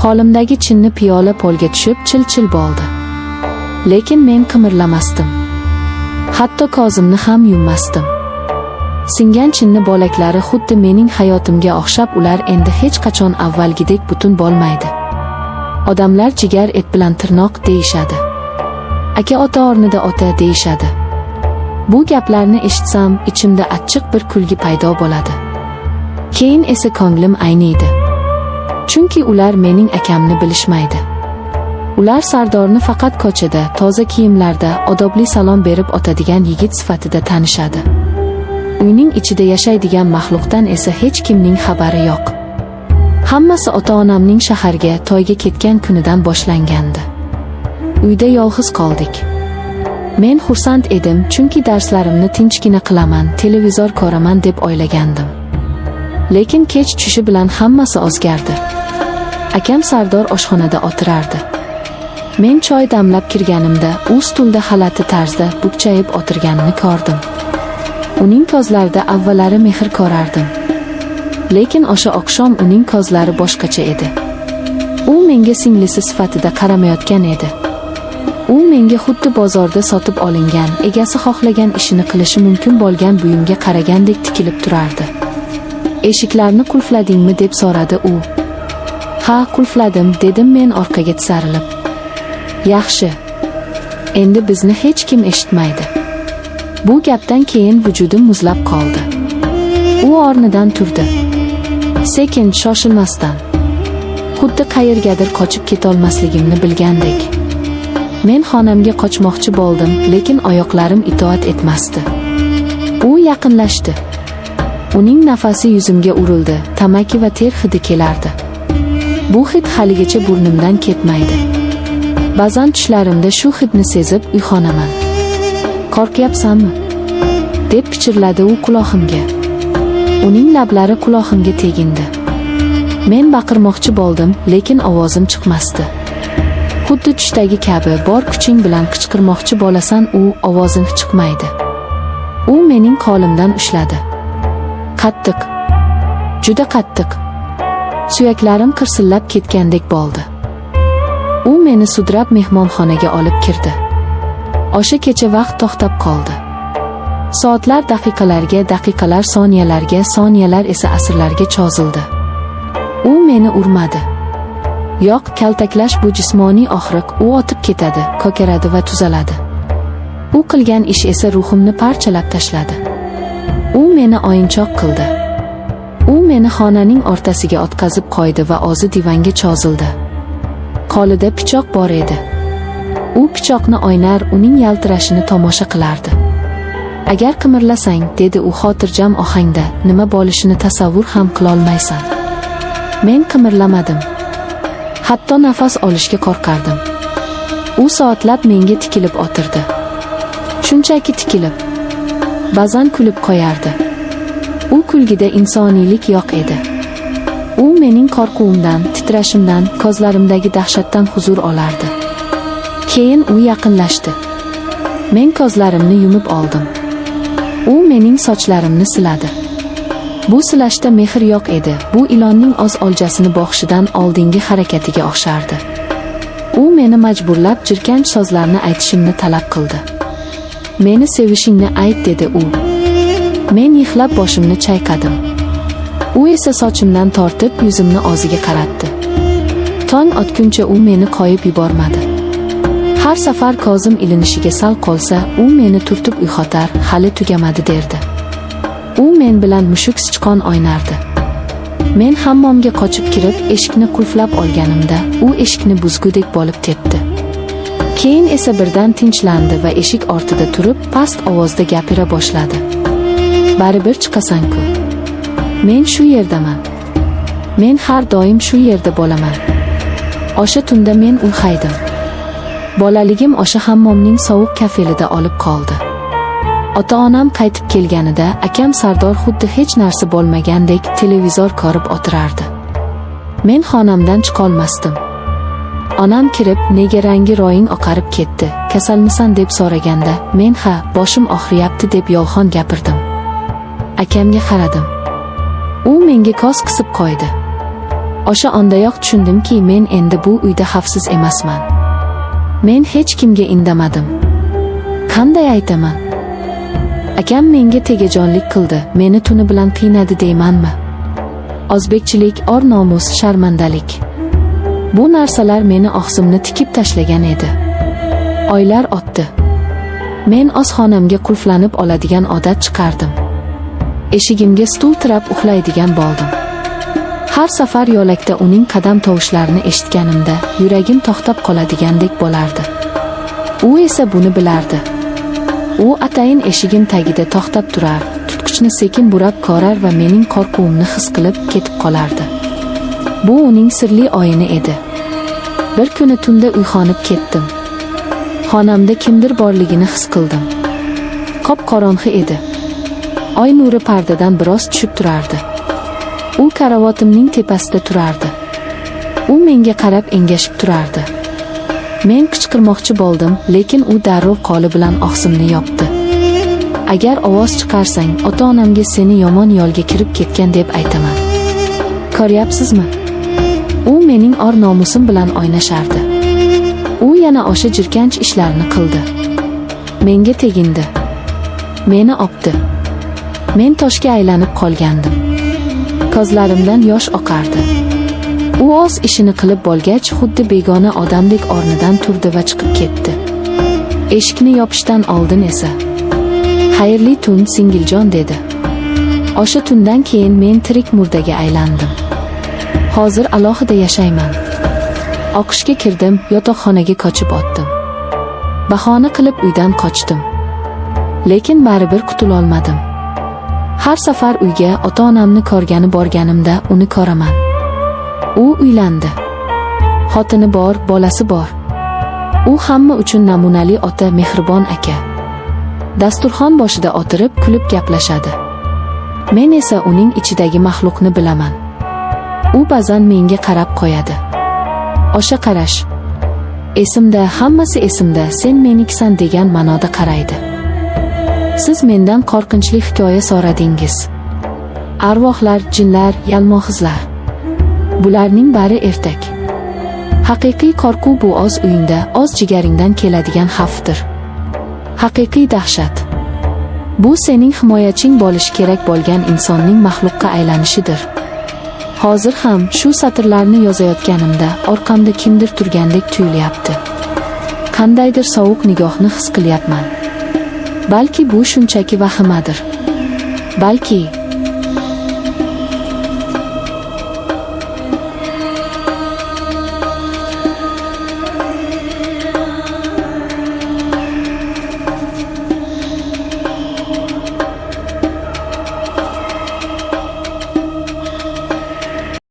Qo'limdagi chinni piyola polga tushib chil-chil bo'ldi. Lekin men qimirlamasdim. Hatto ko'zimni ham yummasdim. Singan chinni bo'laklari xuddi mening hayotimga o'xshab, ular endi hech qachon avvalgidek butun bo'lmaydi. Odamlar jigar et bilan tirnoq deyishadi. Aka ota o'rnida ota deyishadi. Bu gaplarni eshitsam, ichimda achchiq bir kulgi paydo bo'ladi. Keyin esa ko'nglim ayniydi. Chunki ular mening akamni bilishmaydi. Ular Sardorni faqat ko'chada, toza kiyimlarda, odobli salom berib o'tadigan yigit sifatida tanishadi. Uyning ichida yashaydigan maxluqdan esa hech kimning xabari yo'q. Hammasi ota-onamning shaharga, to'yga ketgan kunidan boshlangandi. Uyda yolg'iz qoldik. Men xursand edim, chunki darslarimni tinchgina qilaman, televizor ko'raman deb o'ylagandim. Lekin kech tushishi bilan hammasi o'zgardi. Akam Sardor oshxonada o'tirardi. Men choy damlab kirganimda, u stulda xalati tarzda bukchayib o'tirganini ko'rdim. Uning ko'zlarida avvallari mehr ko'rardim. Lekin o'sha oqshom uning ko'zlari boshqacha edi. U menga singlisi sifatida qaramayotgan edi. U menga xuddi bozorda sotib olingan, egasi xohlagan ishini qilishi mumkin bo'lgan buyumga qaragandek tikilib turardi. Eshiklarni qulfladingmi deb so'radi u. Ha, qulfladim, dedim men orqaga tisarilib. Yaxshi. Endi bizni hech kim eshitmaydi. Bu gapdan keyin vujudim muzlab qoldi. U o'rnidan turdi. Sekin, shoshilmasdan. Xuddi qayergadir qochib ketolmasligimni bilgandek. Men xonamga qochmoqchi bo'ldim, lekin oyoqlarim itoat etmasdi. U yaqinlashdi. Uning nafasi yuzimga urildi, tamaki va ter hidi kelardi. Bu hid haligacha burnimdan ketmaydi. Ba'zan tushlarimda shu hidni sezib uyg'onaman. Qo'rqyapsanmi? deb pichirladi u quloqimga. Uning lablari quloqimga tegindi. Men baqirmoqchi bo'ldim, lekin ovozim chiqmasdi. Xuddi tushdagi kabi bor kuching bilan qichqirmoqchi bo'lasan, u ovozing chiqmaydi. U mening qo'limdan ushladi. Qattiq. Juda qattiq. Suyaklarim qirsillab ketgandek bo'ldi. U meni sudrab mehmonxonaga olib kirdi. O'sha kecha vaqt to'xtab qoldi. Soatlar daqiqalarga, daqiqalar soniyalarga, soniyalar esa asrlarga cho'zildi. U meni urmadi. Yo'q, kaltaklash bu jismoniy og'riq, u o'tib ketadi, ko'karadi va tuzaladi. U qilgan ish esa ruhimni parchalab tashladi. U meni o'yinchoq qildi. U meni xonaning o'rtasiga o'tkazib qo'ydi va o'zi divanga cho'zildi. Qo'lida pichoq bor edi. U pichoqni o'ynar, uning yaltirashini tomosha qilardi. Agar qimirlasang, dedi u xotirjam ohangda, nima bo'lishini tasavvur ham qila olmaysan. Men qimirlamadim. Hatto nafas olishga qo'rqardim. U soatlab menga tikilib o'tirdi. Shunchaki tikilib. Ba'zan kulib qo'yardi. U kulgida insoniylik yo'q edi. U mening qo'rquvimdan, titrashimdan, ko'zlarimdagi dahshatdan huzur olardi. Keyin u yaqinlashdi. Men ko'zlarimni yumib oldim. U mening sochlarimni siladi. Bu silashda mehr yo'q edi. Bu ilonning o'z oljasini boqishidan oldingi harakatiga o'xshardi. U meni majburlab jirkanch so'zlarni aytishimni talab qildi. Meni sevishingni ayt, dedi u. Men yig'lab boshimni chayqadim. U esa sochimdan tortib yuzimni o'ziga qaratdi. Tong otguncha u meni qo'yib yubormadi. Har safar ko'zim ilinishiga sal qolsa, u meni turtib uyg'otar, hali tugamadi derdi. U men bilan mushuk sichqon o'ynardi. Men hammomga qochib kirib, eshikni qulflab olganimda, u eshikni buzgudek bo'lib tepdi. Keyin esa birdan tinchlandi va eshik ortida turib, past ovozda gapira boshladi. Baribir chiqasan-ku. Men shu yerdaman. Men har doim shu yerda bo'laman. O'sha tunda men ulg'aydim. Bolaligim o'sha hammomning sovuq kafelida olib qoldi. Ota-onam qaytib kelganida akam Sardor xuddi hech narsa bo'lmagandek televizor ko'rib o'tirardi. Men xonamdan chiqolmasdim. Onam kirib, nega rangi ro'ying oqarib ketdi, kasalmisan deb so'raganda, men ha, boshim og'riyapti deb yolg'on gapirdim. Akamga qaradim. U menga ko'z qisib qo'ydi. O'sha ondayoq tushundimki, men endi bu uyda xavfsiz emasman. Men hech kimga indamadim. Qanday aytaman? Akam menga tegajonlik qildi, meni tuni bilan qiynadi deymanmi? O'zbekchilik, or nomus, sharmandalik. Bu narsalar meni og'zimni tikib tashlagan edi. Oylar o'tdi. Men oshxonamga qulflanib oladigan odat chiqardim. Eshigimga stul tirab uxlaydigan bo'ldim. Har safar yo'lakda uning qadam tovushlarini eshitganimda yuragim to'xtab qoladigandek bo'lardi. U esa buni bilardi. U atayin eshigim tagida to'xtab turar, tutqichni sekin burab ko'rar va mening qo'rquvimni his qilib ketib qolardi. Bu uning sirli o'yini edi. Bir kuni tunda uyg'onib ketdim. Xonamda kimdir borligini his qildim. Qop-qorong'i edi. Oy nuri pardadan biroz tushib turardi. U karavotimning tepasida turardi. U menga qarab engashib turardi. Men qichqirmoqchi bo'ldim, lekin u darrov qo'li bilan og'zimni yopdi. Agar ovoz chiqarsang, ota-onamga seni yomon yo'lga kirib ketgan deb aytaman. Ko'ryapsizmi? U mening or nomusim bilan o'ynashardi. U yana o'sha jirkanch ishlarni qildi. Menga tegindi. Meni opdi. Men toshga aylanib qolgandim. Ko'zlarimdan yosh oqardi. U o'z ishini qilib bo'lgach, xuddi begona odamdek o'rnidan turdi va chiqib ketdi. Eshikni yopishdan oldin esa, "Xayrli tun, singiljon" dedi. O'sha tundan keyin men tirik murdaga aylandim. Hozir alohida yashayman. O'qishga kirdim, yotoqxonaga qochib o'tdim. Bahona qilib uydan qochdim. Lekin baribir qutula olmadim. Har safar uyga ota-onamni ko'rgani borganimda uni ko'raman. U uylandi. Xotini bor, bolasi bor. U hamma uchun namunali ota, mehribon aka. Dasturxon boshida o'tirib, kulib gaplashadi. Men esa uning ichidagi maxluqni bilaman. U ba'zan menga qarab qo'yadi. O'sha qarash. Esimda, hammasi esimda, sen menikisan degan ma'noda qaraydi. Siz mendan qo'rqinchli hikoya so'radingiz. Arvohlar, jinlar, yalmoqizlar. Bularning bari ertak. Haqiqiy qo'rquv bu o'z uyingda, o'z jigaringdan keladigan xavfdir. Haqiqiy dahshat. Bu sening himoyaching bo'lishi kerak bo'lgan insonning maxluqqa aylanishidir. Hozir ham shu satrlarni yozayotganimda orqamda kimdir turgandek tuyulyapti. Qandaydir sovuq nigohni his qilyapman. Balki bu shunchaki vahimadir. Balki